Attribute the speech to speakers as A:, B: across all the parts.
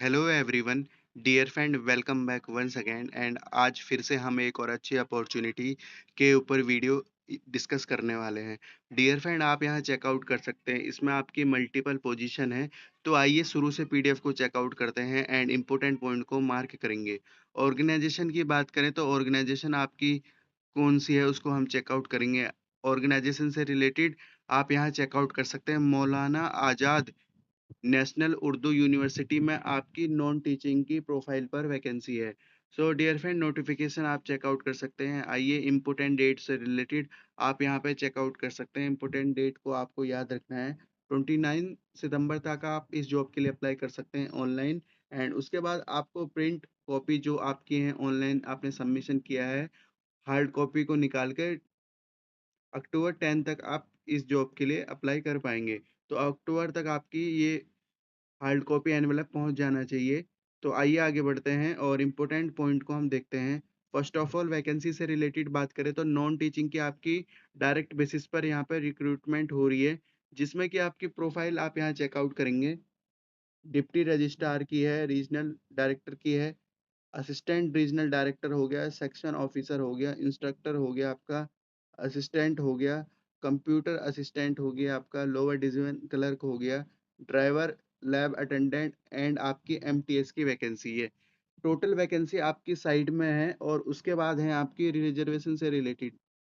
A: Hello everyone, dear friend, welcome back once again. And आज फिर से हम एक और अच्छी अपॉर्चुनिटी के ऊपर वीडियो डिस्कस करने वाले हैं। डियर फ्रेंड, आप यहाँ चेकआउट कर सकते हैं, इसमें आपकी मल्टीपल पोजीशन है। तो आइए शुरू से पीडीएफ को चेकआउट करते हैं एंड इम्पोर्टेंट पॉइंट को मार्क करेंगे। ऑर्गेनाइजेशन की बात करें तो ऑर्गेनाइजेशन आपकी कौन सी है उसको हम चेकआउट करेंगे। ऑर्गेनाइजेशन से रिलेटेड आप यहाँ चेकआउट कर सकते हैं मौलाना आज़ाद नेशनल उर्दू यूनिवर्सिटी में आपकी नॉन टीचिंग की प्रोफाइल पर वैकेंसी है। सो डियर फ्रेंड, नोटिफिकेशन आप चेकआउट कर सकते हैं। आइए इम्पोर्टेंट डेट से रिलेटेड आप यहाँ पे चेकआउट कर सकते हैं। इम्पोर्टेंट डेट को आपको याद रखना है। 29 सितंबर तक आप इस जॉब के लिए अप्लाई कर सकते हैं ऑनलाइन। एंड उसके बाद आपको प्रिंट कॉपी जो आपकी है ऑनलाइन आपने सबमिशन किया है, हार्ड कॉपी को निकाल के अक्टूबर 10 तक आप इस जॉब के लिए अप्लाई कर पाएंगे। तो अक्टूबर तक आपकी ये हार्ड कॉपी एनवेलप पहुंच जाना चाहिए। तो आइए आगे बढ़ते हैं और इम्पोर्टेंट पॉइंट को हम देखते हैं। फर्स्ट ऑफ ऑल, वैकेंसी से रिलेटेड बात करें तो नॉन टीचिंग की आपकी डायरेक्ट बेसिस पर यहाँ पर रिक्रूटमेंट हो रही है, जिसमें कि आपकी प्रोफाइल आप यहाँ चेकआउट करेंगे। डिप्टी रजिस्ट्रार की है, रीजनल डायरेक्टर की है, असिस्टेंट रीजनल डायरेक्टर हो गया, सेक्शन ऑफिसर हो गया, इंस्ट्रक्टर हो गया आपका, असिस्टेंट हो गया, कंप्यूटर असिस्टेंट हो गया आपका, लोअर डिवीजन क्लर्क हो गया, ड्राइवर, लैब अटेंडेंट एंड आपकी एमटीएस की वैकेंसी है। टोटल वैकेंसी आपकी साइड में है और उसके बाद है आपकी रिजर्वेशन से रिलेटेड।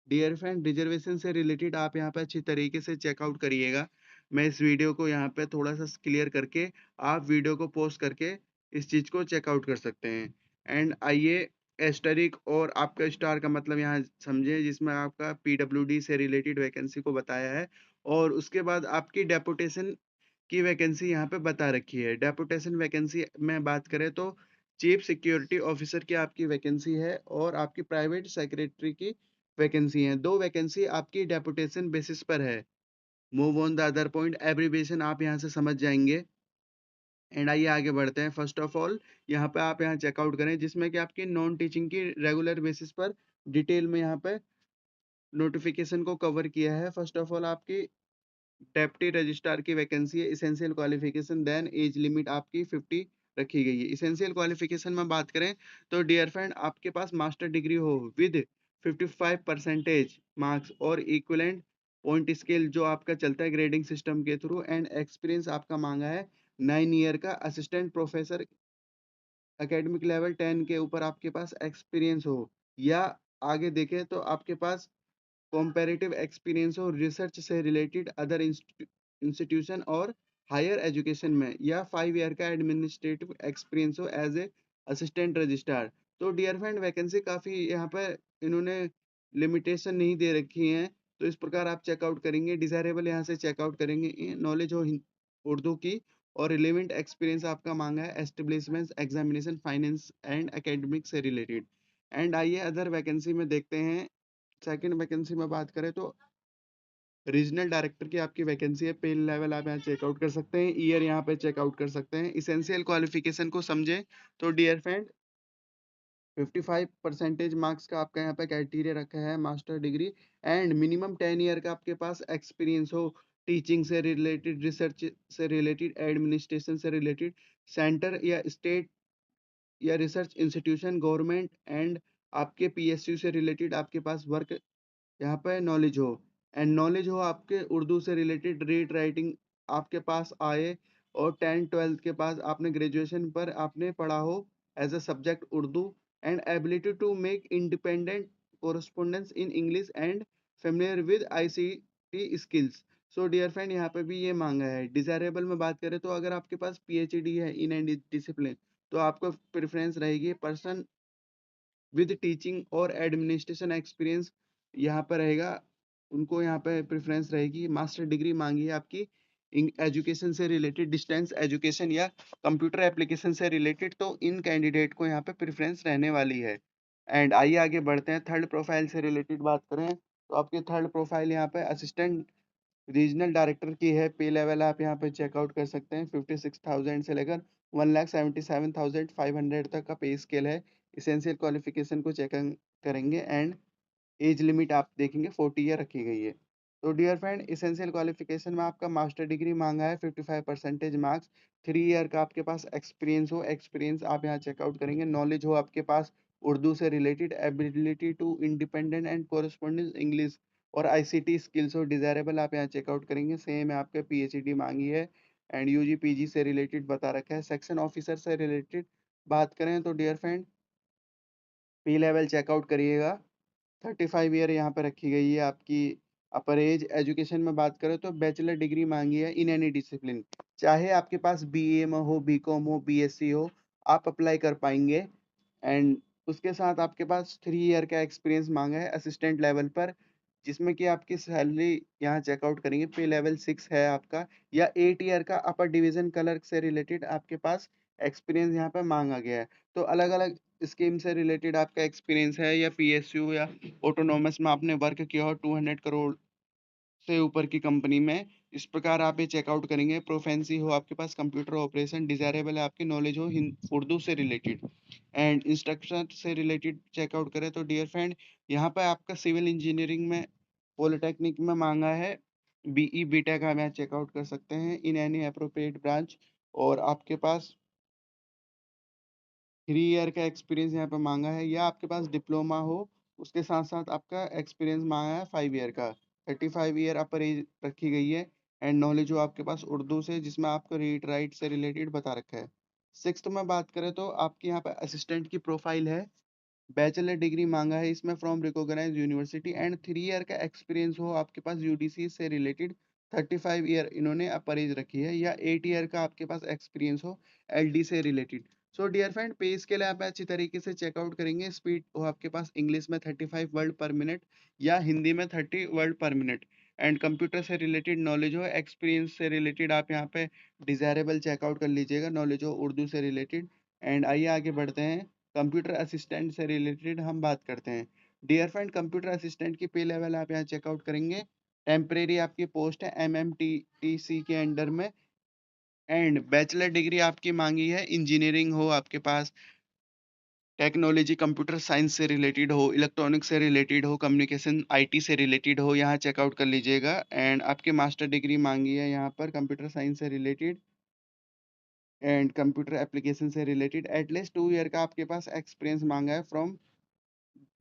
A: डियर फ्रेंड, रिजर्वेशन से रिलेटेड आप यहाँ पे अच्छी तरीके से चेकआउट करिएगा। मैं इस वीडियो को यहाँ पे थोड़ा सा क्लियर करके आप वीडियो को पॉज करके इस चीज़ को चेकआउट कर सकते हैं। एंड आइए एस्टरिक और आपका स्टार का मतलब यहाँ समझे, जिसमें आपका पीडब्ल्यूडी से रिलेटेड वैकेंसी को बताया है। और उसके बाद आपकी डेपुटेशन की वैकेंसी यहाँ पे बता रखी है। डेपुटेशन वैकेंसी में बात करें तो चीफ सिक्योरिटी ऑफिसर की आपकी वैकेंसी है और आपकी प्राइवेट सेक्रेटरी की वैकेंसी है। दो वैकेंसी आपकी डेपुटेशन बेसिस पर है। Move on the other point, abbreviation आप यहाँ से समझ जाएंगे। एंड आइए आगे बढ़ते हैं। फर्स्ट ऑफ ऑल, यहाँ पे आप यहाँ चेकआउट करें, जिसमें कि आपकी नॉन टीचिंग की रेगुलर बेसिस पर डिटेल में यहाँ पे नोटिफिकेशन को कवर किया है। फर्स्ट ऑफ ऑल, आपकी डेप्टी रजिस्ट्रार की वैकेंसी है। Essential qualification then age limit आपकी 50 रखी गई है। इसेंशियल क्वालिफिकेशन में बात करें तो डियर फ्रेंड, आपके पास मास्टर डिग्री हो विद 55 परसेंटेज मार्क्स और इक्विवेलेंट पॉइंट स्केल जो आपका चलता है ग्रेडिंग सिस्टम के थ्रू, एंड एक्सपीरियंस आपका मांगा है 9 ईयर का असिस्टेंट प्रोफेसर एकेडमिक लेवल 10 के ऊपर आपके पास एक्सपीरियंस हो, या आगे देखें तो आपके पास कॉम्पेरेटिव एक्सपीरियंस हो रिसर्च से रिलेटेड अदर इंस्टीट्यूशन और हायर एजुकेशन में, या 5 ईयर का एडमिनिस्ट्रेटिव एक्सपीरियंस हो एज ए असिस्टेंट रजिस्ट्रार। तो डियर फ्रेंड, वैकेंसी काफ़ी यहाँ पर इन्होंने लिमिटेशन नहीं दे रखी हैं। तो इस प्रकार आप चेकआउट करेंगे। डिजायरेबल यहाँ से चेकआउट करेंगे नॉलेज हो उर्दू की, और रिलेवेंट एक्सपीरियंस आपका मांगा है establishment examination finance and academic से रिलेटेड। एंड आइए अदर वैकेंसी में देखते हैं। सेकंड वैकेंसी में बात करें तो रीजनल डायरेक्टर की आपकी वैकेंसी है। पे लेवल आप यहाँ चेकआउट कर सकते हैं, ईयर यहाँ पे चेकआउट कर सकते हैं। इसेंशियल क्वालिफिकेशन को समझें तो डियर फ्रेंड, 55 परसेंटेज मार्क्स का आपका यहाँ पे क्राइटेरिया रखा है, master degree and minimum 10 year का आपके पास एक्सपीरियंस हो टीचिंग से रिलेटेड, रिसर्च से रिलेटेड, एडमिनिस्ट्रेशन से रिलेटेड, सेंटर या स्टेट या रिसर्च इंस्टीट्यूशन गवर्नमेंट एंड आपके पीएसयू से रिलेटेड आपके पास वर्क यहाँ पे नॉलेज हो, एंड नॉलेज हो आपके उर्दू से रिलेटेड, रीड राइटिंग आपके पास आए, और 10 12 के पास आपने ग्रेजुएशन पर आपने पढ़ा हो as a subject Urdu, and ability to make independent correspondence in English and familiar with ICT skills. So dear friend, यहाँ पे भी ये मांगा है। डिजायरेबल में बात करें तो अगर आपके पास पीएचडी है इन एंड डिसिप्लिन, तो आपको प्रेफरेंस रहेगी पर्सन विद टीचिंग और एडमिनिस्ट्रेशन एक्सपीरियंस यहाँ पर रहेगा, उनको यहाँ पे प्रेफरेंस रहेगी। मास्टर डिग्री मांगी है आपकी एजुकेशन से रिलेटेड, डिस्टेंस एजुकेशन या कंप्यूटर एप्लीकेशन से रिलेटेड, तो इन कैंडिडेट को यहाँ पे प्रेफरेंस रहने वाली है। एंड आइए आगे बढ़ते हैं। थर्ड प्रोफाइल से रिलेटेड बात करें तो आपकी थर्ड प्रोफाइल यहाँ पे असिस्टेंट रीजनल डायरेक्टर की है। पे लेवल आप यहाँ पे चेकआउट कर सकते हैं। 56,000 से लेकर 1,77,500 तक का पे स्केल है। इसेंशियल क्वालिफिकेशन को चेक करेंगे एंड एज लिमिट आप देखेंगे 40 ईयर रखी गई है। तो डियर फ्रेंड, एसेंशियल क्वालिफिकेशन में आपका मास्टर डिग्री मांगा है, 55% मार्क्स, 3 ईयर का आपके पास एक्सपीरियंस हो, एक्सपीरियंस आप यहाँ चेकआउट करेंगे, नॉलेज हो आपके पास उर्दू से related, ability to independent and correspondence English और आईसीटी स्किल्स हो डिजायरेबल, आप यहाँ चेकआउट करेंगे। सेम है, आपके पीएचडी मांगी है एंड यूजी पीजी से रिलेटेड बता रखा है। सेक्शन ऑफिसर से रिलेटेड बात करें तो dear friend, P level check out करिएगा, 35 ईयर यहाँ पे रखी गई है आपकी। अपर एज एजुकेशन में बात करें तो बैचलर डिग्री मांगी है इन एनी डिसिप्लिन, चाहे आपके पास बीए में हो, बीकॉम हो, बीएससी हो, आप अप्लाई कर पाएंगे। एंड उसके साथ आपके पास 3 ईयर का एक्सपीरियंस मांगा है असिस्टेंट लेवल पर, जिसमें कि आपकी सैलरी यहाँ चेकआउट करेंगे, पे लेवल 6 है आपका, या 8 ईयर का अपर डिवीजन क्लर्क से रिलेटेड आपके पास एक्सपीरियंस यहाँ पे मांगा गया है। तो अलग अलग स्कीम से रिलेटेड आपका एक्सपीरियंस है, या पीएसयू या ऑटोनोमस में आपने वर्क किया हो 200 करोड़ से ऊपर की कंपनी में, इस प्रकार आप ये चेकआउट करेंगे। प्रोफेंसी हो आपके पास कंप्यूटर ऑपरेशन, डिजायरेबल है आपकी नॉलेज हो उर्दू से रिलेटेड एंड इंस्ट्रक्शन से रिलेटेड चेकआउट करें तो डियर फ्रेंड, यहाँ पर आपका सिविल इंजीनियरिंग में पॉलिटेक्निक में मांगा है बीई बीटेक, हम यहाँ चेकआउट कर सकते हैं इन एनी अप्रोप्रिएट ब्रांच। और आपके पास 3 ईयर का एक्सपीरियंस यहाँ पे मांगा है, या आपके पास डिप्लोमा हो, उसके साथ साथ आपका एक्सपीरियंस मांगा है 5 ईयर का, 35 ईयर अपर एज रखी गई है एंड नॉलेज हो आपके पास उर्दू से, जिसमें आपको रीड राइट से रिलेटेड बता रखा है। सिक्स्थ में बात करें तो आपके यहाँ पे असिस्टेंट की प्रोफाइल है, बैचलर डिग्री मांगा है इसमें from recognised university and 3 year का एक्सपीरियंस हो आपके पास यूडीसी से रिलेटेड, 35 ईयर इन्होंने अपर एज रखी है, या 8 ईयर का आपके पास एक्सपीरियंस हो एलडी से related. So dear friend, page के लिए आप अच्छी तरीके से चेकआउट करेंगे। स्पीड हो आपके पास इंग्लिश में 35 वर्ड पर मिनट या हिंदी में 30 वर्ड पर मिनट, एंड कंप्यूटर से रिलेटेड नॉलेज हो, एक्सपीरियंस से रिलेटेड आप यहाँ पे डिजायरेबल चेकआउट कर लीजिएगा, नॉलेज हो उर्दू से रिलेटेड। एंड आइए आगे बढ़ते हैं, कंप्यूटर असिस्टेंट से रिलेटेड हम बात करते हैं। डियर फ्रेंड, कंप्यूटर असिस्टेंट की पे लेवल आप यहाँ चेकआउट करेंगे, टेम्परेरी आपकी पोस्ट है एमएमटीटीसी के अंडर में एंड बैचलर डिग्री आपकी मांगी है, इंजीनियरिंग हो आपके पास, टेक्नोलॉजी कंप्यूटर साइंस से रिलेटेड हो, इलेक्ट्रॉनिक्स से रिलेटेड हो, कम्युनिकेशन आईटी से रिलेटेड हो, यहाँ चेकआउट कर लीजिएगा। एंड आपके मास्टर डिग्री मांगी है यहाँ पर कंप्यूटर साइंस से रिलेटेड एंड कंप्यूटर एप्लीकेशन से रिलेटेड, एटलीस्ट 2 ईयर का आपके पास एक्सपीरियंस मांगा है from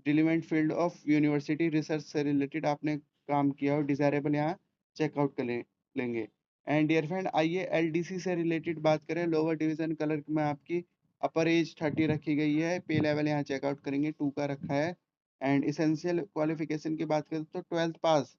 A: relevant field of university research से रिलेटेड आपने काम किया हो, डिजायरेबल यहाँ चेकआउट कर लेंगे। एंड डियर फ्रेंड, आइए एलडीसी से रिलेटेड बात करें। लोअर डिवीजन क्लर्क में आपकी अपर एज 30 रखी गई है, पे लेवल यहाँ चेकआउट करेंगे 2 का रखा है। एंड इसेंशियल क्वालिफिकेशन की बात करें तो 12th पास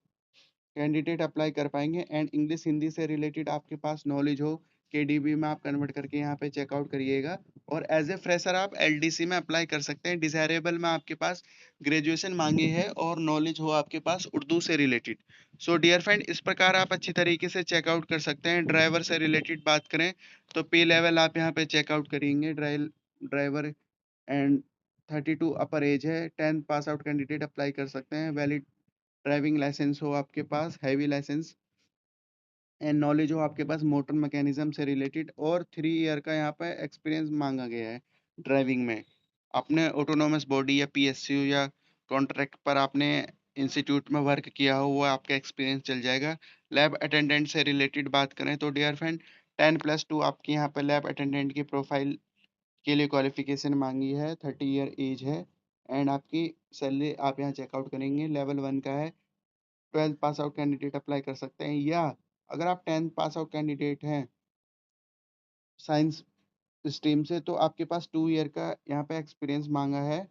A: कैंडिडेट अप्लाई कर पाएंगे एंड इंग्लिश हिंदी से रिलेटेड आपके पास नॉलेज हो, केडीबी में आप कन्वर्ट करके यहाँ पे चेकआउट करिएगा। और एज ए फ्रेशर आप एलडीसी में अप्लाई कर सकते हैं। डिजायरेबल में आपके पास ग्रेजुएशन मांगी है और नॉलेज हो आपके पास उर्दू से रिलेटेड। सो डियर फ्रेंड, इस प्रकार आप अच्छी तरीके से चेकआउट कर सकते हैं। ड्राइवर से रिलेटेड बात करें तो पे लेवल आप यहाँ पे चेकआउट करेंगे, ड्राइवर एंड 32 अपर एज है, 10th pass out candidate apply कर सकते हैं। वैलिड ड्राइविंग लाइसेंस हो आपके पास, हैवी लाइसेंस एंड नॉलेज हो आपके पास मोटर मैकेनिज्म से रिलेटेड, और 3 ईयर का यहाँ पे एक्सपीरियंस मांगा गया है ड्राइविंग में। आपने ऑटोनोमस बॉडी या पीएसयू या कॉन्ट्रैक्ट पर आपने इंस्टीट्यूट में वर्क किया हो, वो आपका एक्सपीरियंस चल जाएगा। लैब अटेंडेंट से रिलेटेड बात करें तो डियर फ्रेंड, 10+2 आपकी यहाँ पे लैब अटेंडेंट की प्रोफाइल के लिए क्वालिफिकेशन मांगी है, 30 ईयर एज है एंड आपकी सैलरी आप यहाँ चेकआउट करेंगे, लेवल 1 का है। 12th pass out candidate apply कर सकते हैं, या अगर आप 10th पास आउट कैंडिडेट हैं साइंस स्ट्रीम से तो आपके पास 2 ईयर का यहाँ पे एक्सपीरियंस मांगा है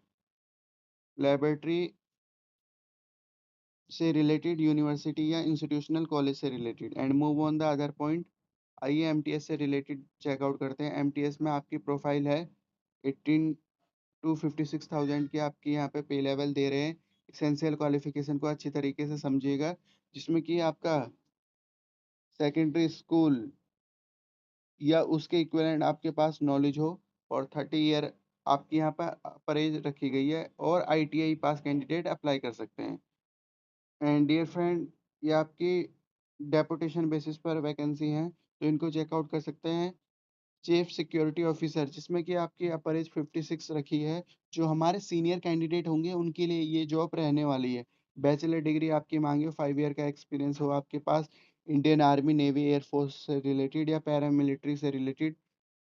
A: लेबोरेटरी से रिलेटेड, यूनिवर्सिटी या इंस्टीट्यूशनल कॉलेज से related. And move on the other point, आइए एमटीएस से रिलेटेड चेकआउट करते हैं। एमटीएस में आपकी प्रोफाइल है 18 टू 56,000 की आपकी यहाँ पे पे लेवल दे रहे हैं। एसेंशियल क्वालिफिकेशन को अच्छी तरीके से समझिएगा, जिसमें कि आपका सेकेंडरी स्कूल या उसके इक्विवेलेंट आपके पास नॉलेज हो, और 30 ईयर आपकी यहाँ पर परहेज रखी गई है, और आईटीआई पास कैंडिडेट अप्लाई कर सकते हैं। एंड डियर फ्रेंड, ये आपकी डेपुटेशन बेसिस पर वैकेंसी है, तो इनको चेकआउट कर सकते हैं। चीफ सिक्योरिटी ऑफिसर, जिसमें कि आपकी अपर एज 56 रखी है, जो हमारे सीनियर कैंडिडेट होंगे उनके लिए ये जॉब रहने वाली है। बैचलर डिग्री आपकी मांगी हो, 5 ईयर का एक्सपीरियंस हो आपके पास इंडियन आर्मी, नेवी, एयरफोर्स से रिलेटेड या पैरामिलिट्री से रिलेटेड,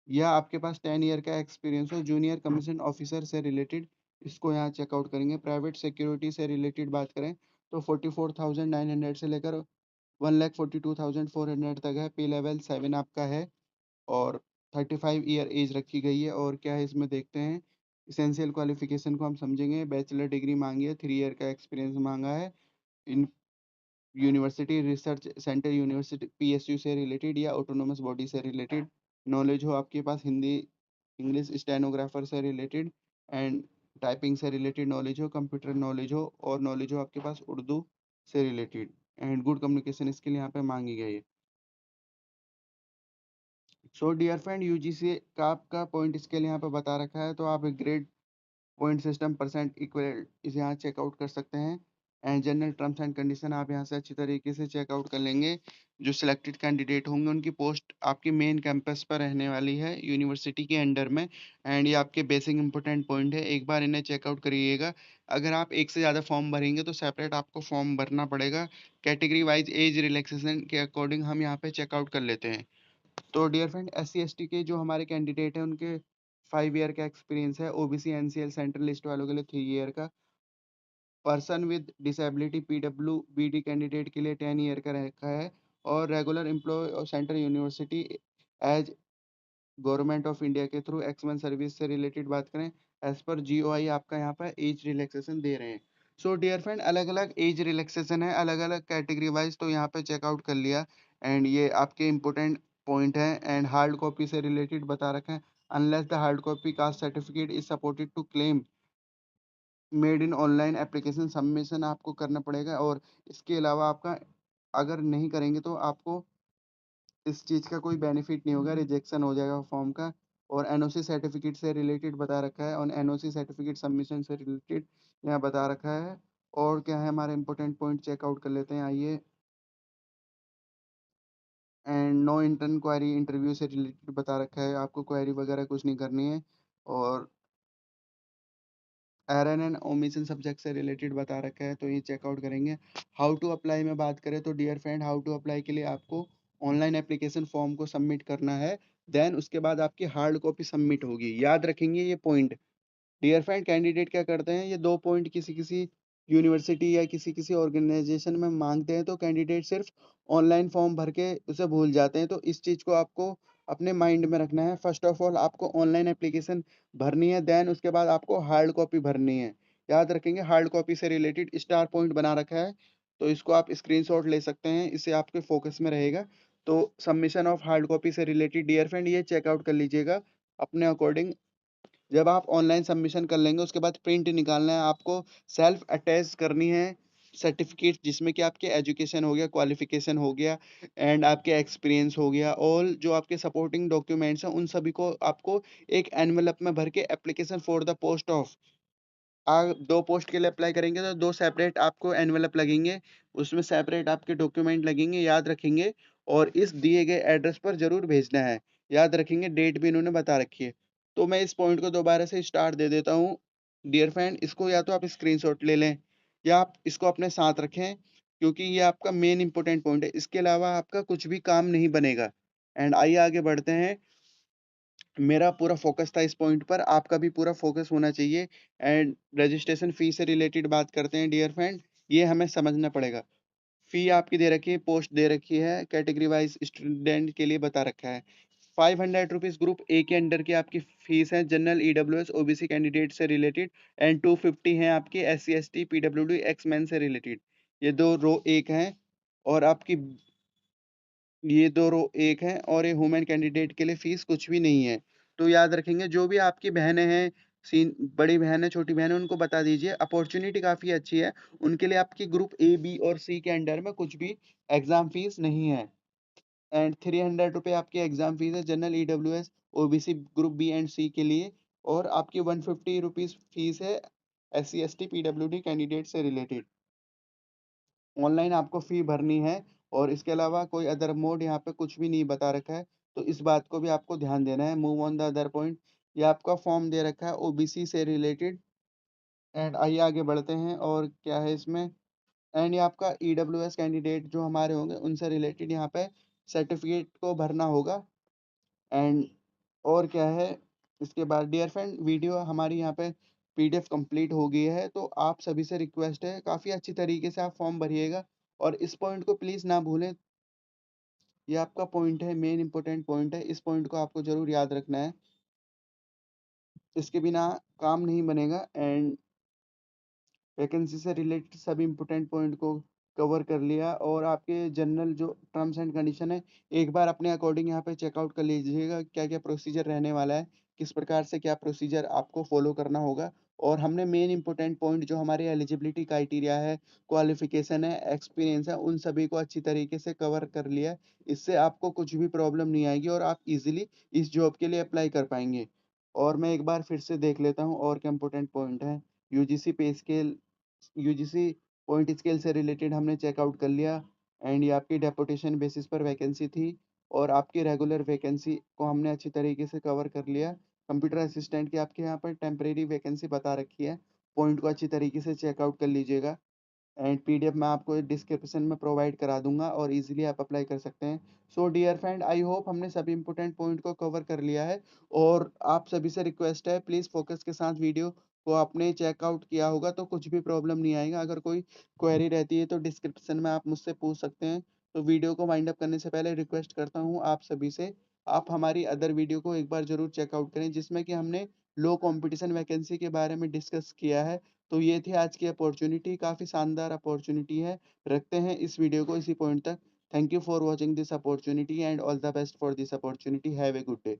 A: या आपके पास 10 ईयर का एक्सपीरियंस हो जूनियर कमीशन ऑफिसर से रिलेटेड, इसको यहाँ चेकआउट करेंगे। प्राइवेट सिक्योरिटी से रिलेटेड बात करें तो 44,900 से लेकर 1,42,400 तक है। पे लेवल 7 आपका है और 35 ईयर एज रखी गई है। और क्या है इसमें देखते हैं, इसेंशियल क्वालिफिकेशन को हम समझेंगे। बैचलर डिग्री मांगी है, 3 ईयर का एक्सपीरियंस मांगा है in university, research centre, university PSU से रिलेटेड या ऑटोनोमस बॉडी से रिलेटेड नॉलेज हो आपके पास, हिंदी इंग्लिश स्टेनोग्राफर से रिलेटेड एंड टाइपिंग से रिलेटेड नॉलेज हो, कंप्यूटर नॉलेज हो और नॉलेज हो आपके पास उर्दू से related, and good communication skill यहाँ पे मांगी गई है। सो डियर फ्रेंड, यूजीसी का आपका पॉइंट स्केल यहाँ पे बता रखा है, तो आप grade point system percent equal इसे यहाँ चेकआउट कर सकते हैं। And general terms and condition आप यहाँ से अच्छी तरीके से चेकआउट कर लेंगे। जो सिलेक्टेड कैंडिडेट होंगे उनकी पोस्ट आपकी मेन कैंपस पर रहने वाली है यूनिवर्सिटी के अंडर में। एंड ये आपके बेसिक इंपॉर्टेंट पॉइंट है, एक बार इन्हें चेकआउट करिएगा। अगर आप एक से ज़्यादा फॉर्म भरेंगे तो सेपरेट आपको फॉर्म भरना पड़ेगा। कैटेगरी वाइज एज रिलैक्सेशन के अकॉर्डिंग हम यहाँ पे चेकआउट कर लेते हैं। तो डियर फ्रेंड, SC ST के जो हमारे कैंडिडेट हैं उनके 5 ईयर का एक्सपीरियंस है। OBC NCL सेंट्रल लिस्ट वालों के लिए 3 ईयर का, person with disability PWBD candidate के लिए 10 ईयर का रखा है। और रेगुलर एम्प्लॉय और central university as government of India के थ्रू एक्समैन सर्विस से रिलेटेड बात करें, एज पर GOI आपका यहाँ पर एज रिलैक्सेशन दे रहे हैं। सो डियर फ्रेंड, अलग अलग एज रिलैक्सेशन है अलग अलग कैटेगरी वाइज, तो यहाँ पे चेकआउट कर लिया। एंड ये आपके इंपॉर्टेंट पॉइंट है। एंड हार्ड कॉपी से रिलेटेड बता रखा है, unless the hard copy caste certificate is supported to claim made in online application, submission आपको करना पड़ेगा। और इसके अलावा आपका अगर नहीं करेंगे तो आपको इस चीज़ का कोई बेनिफिट नहीं होगा, रिजेक्शन हो जाएगा फॉर्म का। और NOC सर्टिफिकेट से रिलेटेड बता रखा है, और NOC सर्टिफिकेट सबमिशन से रिलेटेड यहाँ बता रखा है। और क्या है हमारे इंपॉर्टेंट पॉइंट चेकआउट कर लेते हैं, आइए। And no intern query interview से रिलेटेड बता रखा है, आपको क्वेरी वगैरह कुछ नहीं करनी है। और एरन एंड ओमिशन सब्जेक्ट से रिलेटेड बता रखा है, तो ये चेकआउट करेंगे। हाउ टू अप्लाई में बात करें तो dear friend, how to apply के लिए आपको ऑनलाइन एप्लीकेशन फॉर्म को सबमिट करना है। देन उसके बाद आपकी हार्ड कॉपी सबमिट होगी, याद रखेंगे ये पॉइंट। डियर फ्रेंड, कैंडिडेट क्या करते हैं, ये 2 पॉइंट किसी किसी यूनिवर्सिटी या किसी किसी ऑर्गेनाइजेशन में मांगते हैं, तो कैंडिडेट सिर्फ ऑनलाइन फॉर्म भर के उसे भूल जाते हैं। तो इस चीज़ को आपको अपने माइंड में रखना है। फर्स्ट ऑफ ऑल आपको ऑनलाइन एप्लीकेशन भरनी है, देन उसके बाद आपको हार्ड कॉपी भरनी है। याद रखेंगे, हार्ड कॉपी से रिलेटेड स्टार पॉइंट बना रखा है, तो इसको आप स्क्रीनशॉट ले सकते हैं, इससे आपके फोकस में रहेगा। तो सबमिशन ऑफ हार्ड कॉपी से रिलेटेड डियर फ्रेंड ये चेकआउट कर लीजिएगा अपने अकॉर्डिंग। जब आप ऑनलाइन सबमिशन कर लेंगे उसके बाद प्रिंट निकालना है आपको, सेल्फ अटैच करनी है सर्टिफिकेट, जिसमें कि आपके एजुकेशन हो गया, क्वालिफिकेशन हो गया एंड आपके एक्सपीरियंस हो गया, और जो आपके सपोर्टिंग डॉक्यूमेंट्स हैं उन सभी को आपको एक एनवेलप में भर के application for the post of, आप 2 पोस्ट के लिए अप्लाई करेंगे तो 2 सेपरेट आपको एनवेलप लगेंगे, उसमें सेपरेट आपके डॉक्यूमेंट लगेंगे, याद रखेंगे। और इस दिए गए एड्रेस पर ज़रूर भेजना है, याद रखेंगे, डेट भी इन्होंने बता रखी है। तो मैं इस पॉइंट को दोबारा से स्टार दे देता हूँ। डियर फ्रेंड, इसको या तो आप स्क्रीनशॉट ले लें या आप इसको अपने साथ रखें, क्योंकि ये आपका मेन इंपॉर्टेंट पॉइंट है, इसके अलावा आपका कुछ भी काम नहीं बनेगा। एंड आइए आगे बढ़ते हैं। मेरा पूरा फ़ोकस था इस पॉइंट पर, आपका भी पूरा फ़ोकस होना चाहिए। एंड रजिस्ट्रेशन फ़ी से रिलेटेड बात करते हैं डियर फ्रेंड, ये हमें समझना पड़ेगा। फ़ी आपकी दे रखी है, पोस्ट दे रखी है, कैटेगरी वाइज़ स्टूडेंट के लिए बता रखा है। ₹500 ग्रुप ए के अंडर की आपकी फ़ीस है, जनरल EWS OBC कैंडिडेट से रिलेटेड। एंड 250 हैं आपकी SC ST PWD x man से रिलेटेड। ये 2 रो एक हैं। और आपकी ये 2 रो एक हैं, और ये वुमेन कैंडिडेट के लिए फ़ीस कुछ भी नहीं है। तो याद रखेंगे, जो भी आपकी बहनें हैं, सीन बड़ी बहन है, छोटी बहन है, उनको बता दीजिए, अपॉर्च्युनिटी काफ़ी अच्छी है। उनके लिए आपकी ग्रुप ए, बी और सी के अंडर में कुछ भी एग्ज़ाम फ़ीस नहीं है। एंड ₹300 आपकी एग्ज़ाम फ़ीस है general EWS OBC group B and C के लिए। और आपकी ₹150 फ़ीस है SC ST PWD कैंडिडेट से रिलेटेड। ऑनलाइन आपको फ़ी भरनी है, और इसके अलावा कोई अदर मोड यहाँ पे कुछ भी नहीं बता रखा है, तो इस बात को भी आपको ध्यान देना है। Move on the other point, ये आपका फॉर्म दे रखा है OBC से रिलेटेड। एंड आइए आगे बढ़ते हैं, और क्या है इसमें, एंड ये आपका ईडब्ल्यूएस कैंडिडेट जो हमारे होंगे उनसे रिलेटेड यहाँ पे सर्टिफिकेट को भरना होगा। एंड और क्या है, इसके बाद डियर फ्रेंड वीडियो हमारी यहाँ पे पीडीएफ कंप्लीट हो गई है, तो आप सभी से रिक्वेस्ट है काफ़ी अच्छी तरीके से आप फॉर्म भरिएगा और इस पॉइंट को प्लीज़ ना भूलें। ये आपका पॉइंट है, मेन इंपॉर्टेंट पॉइंट है, इस पॉइंट को आपको ज़रूर याद रखना है, इसके बिना काम नहीं बनेगा। एंड वैकेंसी से रिलेटेड सभी इम्पोर्टेंट पॉइंट को कवर कर लिया और आपके जनरल जो टर्म्स एंड कंडीशन है, एक बार अपने अकॉर्डिंग यहाँ पे चेकआउट कर लीजिएगा क्या-क्या प्रोसीजर रहने वाला है, किस प्रकार से क्या प्रोसीजर आपको फॉलो करना होगा। और हमने मेन इम्पोर्टेंट पॉइंट जो हमारे एलिजिबिलिटी क्राइटेरिया है, क्वालिफ़िकेशन है, एक्सपीरियंस है, उन सभी को अच्छी तरीके से कवर कर लिया है। इससे आपको कुछ भी प्रॉब्लम नहीं आएगी और आप ईज़िली इस जॉब के लिए अप्लाई कर पाएँगे। और मैं एक बार फिर से देख लेता हूँ और क्या इम्पोर्टेंट पॉइंट है। यूजीसी पे स्केल यूजीसी पॉइंट स्केल से रिलेटेड हमने चेकआउट कर लिया। एंड ये आपकी डेपुटेशन बेसिस पर वैकेंसी थी और आपकी रेगुलर वैकेंसी को हमने अच्छी तरीके से कवर कर लिया। कंप्यूटर असिस्टेंट की आपके यहाँ पर टेम्परेरी वैकेंसी बता रखी है, पॉइंट को अच्छी तरीके से चेकआउट कर लीजिएगा। एंड पीडीएफ मैं आपको डिस्क्रिप्शन में प्रोवाइड करा दूँगा और ईज़िली आप अप्लाई कर सकते हैं। So dear friend, I hope हमने सभी इम्पोर्टेंट पॉइंट को कवर कर लिया है और आप सभी से रिक्वेस्ट है प्लीज़ फ़ोकस के साथ वीडियो को आपने चेकआउट किया होगा तो कुछ भी प्रॉब्लम नहीं आएगा। अगर कोई क्वेरी रहती है तो डिस्क्रिप्शन में आप मुझसे पूछ सकते हैं। तो वीडियो को वाइंड अप करने से पहले रिक्वेस्ट करता हूँ आप सभी से, आप हमारी अदर वीडियो को एक बार ज़रूर चेकआउट करें जिसमें कि हमने लो कॉम्पिटिशन वैकेंसी के बारे में डिस्कस किया है। तो ये थी आज की अपॉर्च्युनिटी, काफ़ी शानदार अपॉर्च्युनिटी है। रखते हैं इस वीडियो को इसी पॉइंट तक। Thank you for watching this opportunity and all the best for this opportunity. Have a good day.